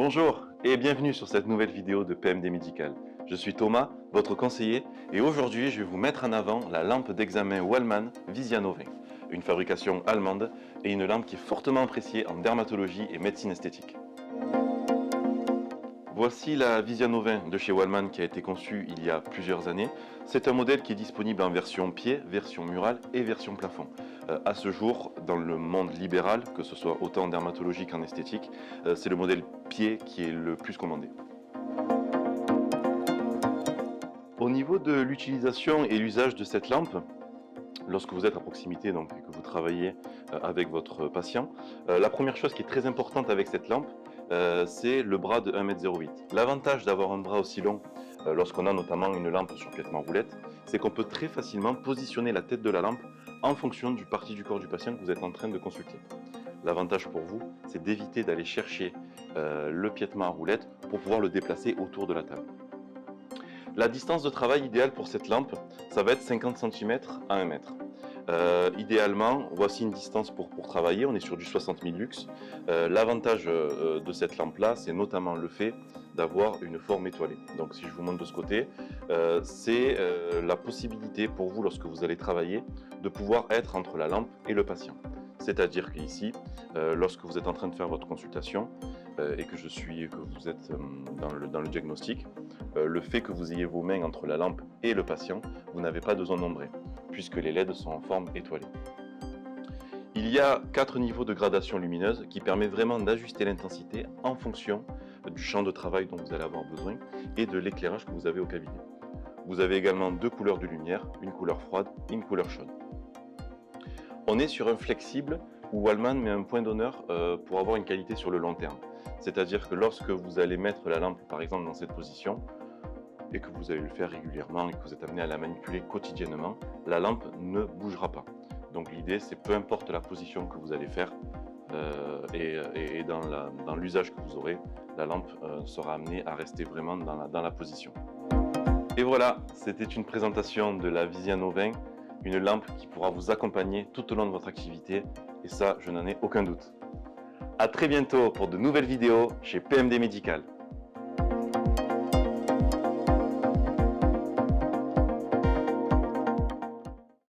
Bonjour et bienvenue sur cette nouvelle vidéo de PMD Médical. Je suis Thomas, votre conseiller, et aujourd'hui je vais vous mettre en avant la lampe d'examen Wallmann Visiano 20, une fabrication allemande et une lampe qui est fortement appréciée en dermatologie et médecine esthétique. Voici la Visiano 20 de chez Wallmann qui a été conçue il y a plusieurs années. C'est un modèle qui est disponible en version pied, version murale et version plafond. À ce jour, dans le monde libéral, que ce soit autant en dermatologie qu'en esthétique, c'est le modèle pied qui est le plus commandé. Au niveau de l'utilisation et l'usage de cette lampe, lorsque vous êtes à proximité donc, et que vous travaillez avec votre patient, la première chose qui est très importante avec cette lampe, c'est le bras de 1,08 m. L'avantage d'avoir un bras aussi long, lorsqu'on a notamment une lampe sur piètement roulette, c'est qu'on peut très facilement positionner la tête de la lampe en fonction du parti du corps du patient que vous êtes en train de consulter. L'avantage pour vous, c'est d'éviter d'aller chercher le piétement à roulette pour pouvoir le déplacer autour de la table. La distance de travail idéale pour cette lampe, ça va être 50 cm à 1 mètre. Idéalement, voici une distance pour travailler, on est sur du 60 000 lux. L'avantage de cette lampe-là, c'est notamment le fait d'avoir une forme étoilée. Donc si je vous montre de ce côté, c'est la possibilité pour vous, lorsque vous allez travailler, de pouvoir être entre la lampe et le patient. C'est-à-dire qu'ici, lorsque vous êtes en train de faire votre consultation et que vous êtes dans le diagnostic, le fait que vous ayez vos mains entre la lampe et le patient, vous n'avez pas de zone ombrée, puisque les LED sont en forme étoilée. Il y a 4 niveaux de gradation lumineuse qui permettent vraiment d'ajuster l'intensité en fonction du champ de travail dont vous allez avoir besoin et de l'éclairage que vous avez au cabinet. Vous avez également 2 couleurs de lumière, une couleur froide et une couleur chaude. On est sur un flexible où Wallmann met un point d'honneur pour avoir une qualité sur le long terme. C'est-à-dire que lorsque vous allez mettre la lampe par exemple dans cette position, et que vous allez le faire régulièrement et que vous êtes amené à la manipuler quotidiennement, la lampe ne bougera pas. Donc l'idée, c'est peu importe la position que vous allez faire et dans l'usage que vous aurez, la lampe sera amenée à rester vraiment dans la position. Et voilà, c'était une présentation de la Visiano 20, une lampe qui pourra vous accompagner tout au long de votre activité, et ça, je n'en ai aucun doute. A très bientôt pour de nouvelles vidéos chez PMD Médical.